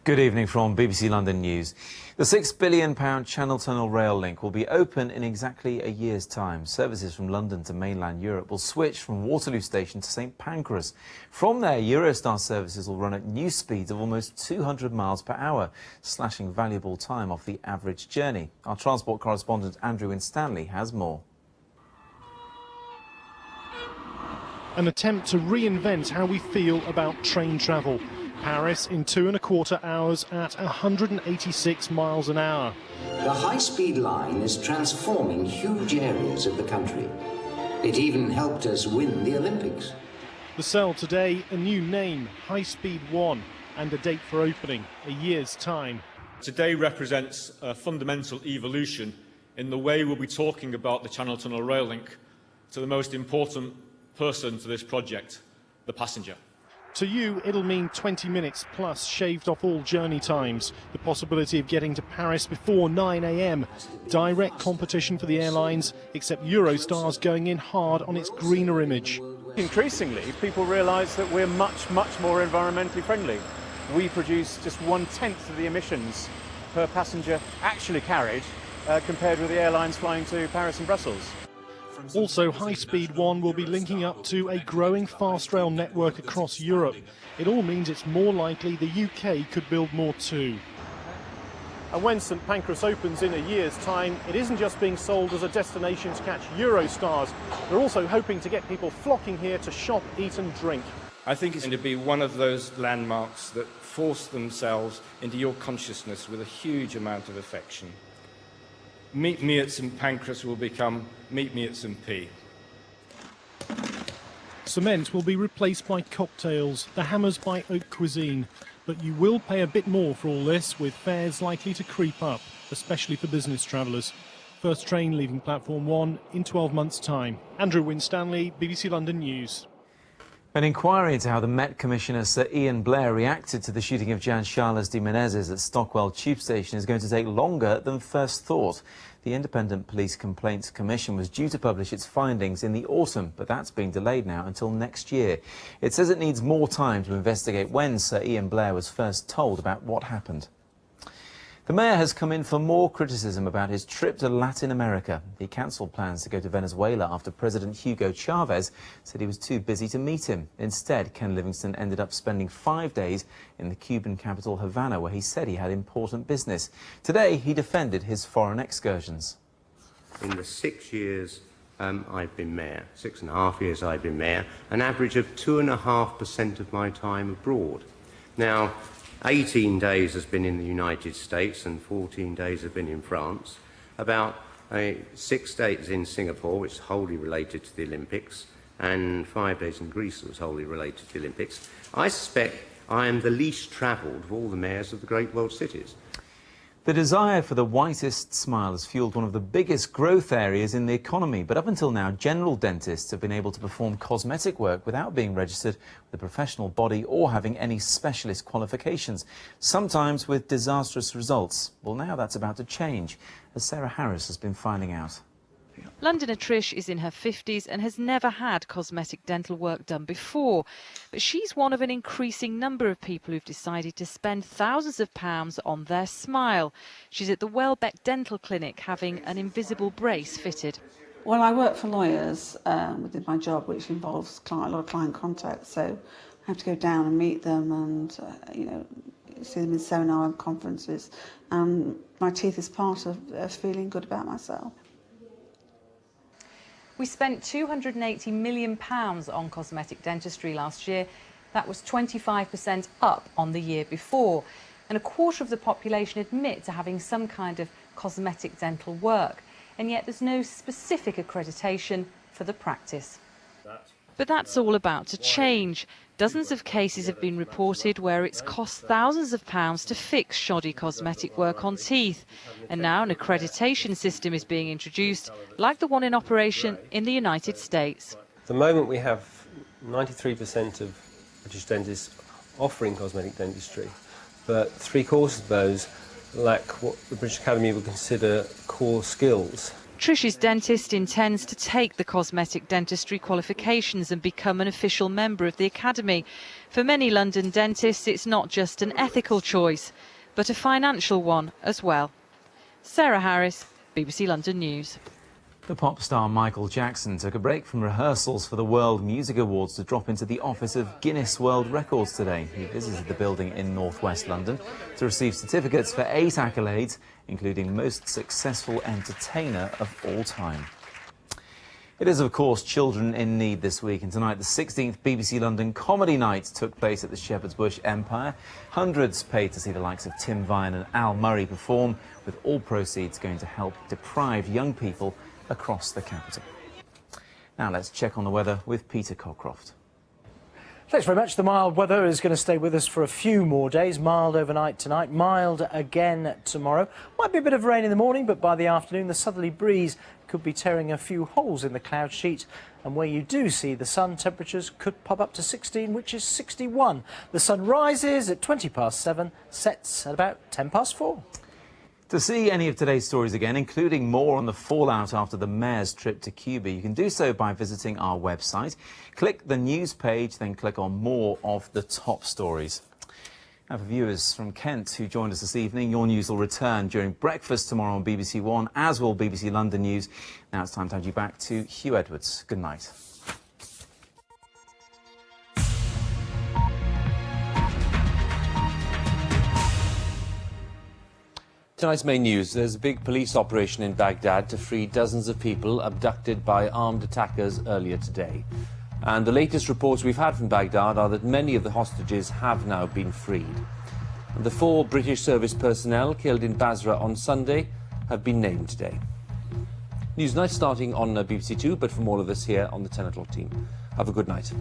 Good evening from BBC London News. The £6 billion Channel Tunnel rail link will be open in exactly a year's time. Services from London to mainland Europe will switch from Waterloo Station to St Pancras. From there, Eurostar services will run at new speeds of almost 200 miles per hour, slashing valuable time off the average journey. Our transport correspondent Andrew Winstanley has more. An attempt to reinvent how we feel about train travel. Paris in 2.25 hours at 186 miles an hour. The high-speed line is transforming huge areas of the country. It even helped us win the Olympics. The cell today, a new name, High Speed 1, and a date for opening, a year's time. Today represents a fundamental evolution in the way we'll be talking about the Channel Tunnel rail link to the most important person to this project, the passenger. To you, it'll mean 20 minutes plus shaved off all journey times, the possibility of getting to Paris before 9 a.m. Direct competition for the airlines, except Eurostar's going in hard on its greener image. Increasingly, people realise that we're much more environmentally friendly. We produce just 1/10 of the emissions per passenger actually carried compared with the airlines flying to Paris and Brussels. Also, High Speed 1 will be linking up to a growing fast rail network across Europe. It all means it's more likely the UK could build more too. And when St Pancras opens in a year's time, it isn't just being sold as a destination to catch Eurostars. They're also hoping to get people flocking here to shop, eat and drink. I think it's going to be one of those landmarks that force themselves into your consciousness with a huge amount of affection. Meet me at St Pancras will become Meet me at St P. Cement will be replaced by cocktails, the hammers by haute cuisine. But you will pay a bit more for all this, with fares likely to creep up, especially for business travellers. First train leaving Platform 1 in 12 months' time. Andrew Winstanley, BBC London News. An inquiry into how the Met Commissioner Sir Ian Blair reacted to the shooting of Jan Charles de Menezes at Stockwell Tube Station is going to take longer than first thought. The Independent Police Complaints Commission was due to publish its findings in the autumn, but that's been delayed now until next year. It says it needs more time to investigate when Sir Ian Blair was first told about what happened. The mayor has come in for more criticism about his trip to Latin America. He cancelled plans to go to Venezuela after President Hugo Chavez said he was too busy to meet him. Instead, Ken Livingstone ended up spending 5 days in the Cuban capital Havana, where he said he had important business. Today, he defended his foreign excursions. In the 6 years I've been mayor, 6.5 years I've been mayor, an average of 2.5% of my time abroad. Now, 18 days has been in the United States and 14 days have been in France. About 6 days in Singapore, which is wholly related to the Olympics, and 5 days in Greece that was wholly related to the Olympics. I suspect I am the least travelled of all the mayors of the great world cities. The desire for the whitest smile has fueled one of the biggest growth areas in the economy. But up until now, general dentists have been able to perform cosmetic work without being registered with a professional body or having any specialist qualifications, sometimes with disastrous results. Well, now that's about to change, as Sarah Harris has been finding out. Londoner Trish is in her 50s and has never had cosmetic dental work done before. But she's one of an increasing number of people who've decided to spend thousands of pounds on their smile. She's at the Welbeck Dental Clinic having an invisible brace fitted. Well, I work for lawyers within my job, which involves a lot of client contact. So I have to go down and meet them and, see them in seminar and conferences. And my teeth is part of feeling good about myself. We spent £280 million on cosmetic dentistry last year. That was 25% up on the year before. And a quarter of the population admit to having some kind of cosmetic dental work. And yet there's no specific accreditation for the practice. But that's all about to change. Dozens of cases have been reported where it's cost thousands of pounds to fix shoddy cosmetic work on teeth. And now an accreditation system is being introduced, like the one in operation in the United States. At the moment we have 93% of British dentists offering cosmetic dentistry, but 3/4 of those lack what the British Academy would consider core skills. Trish's dentist intends to take the cosmetic dentistry qualifications and become an official member of the academy. For many London dentists, it's not just an ethical choice, but a financial one as well. Sarah Harris, BBC London News. The pop star Michael Jackson took a break from rehearsals for the World Music Awards to drop into the office of Guinness World Records today. He visited the building in northwest London to receive certificates for 8 accolades, including most successful entertainer of all time. It is, of course, Children in Need this week, and tonight the 16th BBC London Comedy Night took place at the Shepherd's Bush Empire. Hundreds paid to see the likes of Tim Vine and Al Murray perform, with all proceeds going to help deprived young people across the capital. Now let's check on the weather with Peter Cockcroft. Thanks very much. The mild weather is going to stay with us for a few more days. Mild overnight tonight, mild again tomorrow. Might be a bit of rain in the morning, but by the afternoon the southerly breeze could be tearing a few holes in the cloud sheet. And where you do see the sun, temperatures could pop up to 16, which is 61. The sun rises at 7:20, sets at about 4:10. To see any of today's stories again, including more on the fallout after the mayor's trip to Cuba, you can do so by visiting our website. Click the news page, then click on more of the top stories. Now, for viewers from Kent who joined us this evening, your news will return during breakfast tomorrow on BBC One, as will BBC London News. Now it's time to hand you back to Hugh Edwards. Good night. Tonight's main news, there's a big police operation in Baghdad to free dozens of people abducted by armed attackers earlier today. And the latest reports we've had from Baghdad are that many of the hostages have now been freed. The 4 British service personnel killed in Basra on Sunday have been named today. Newsnight starting on BBC Two, but from all of us here on the 10 o'clock team. Have a good night.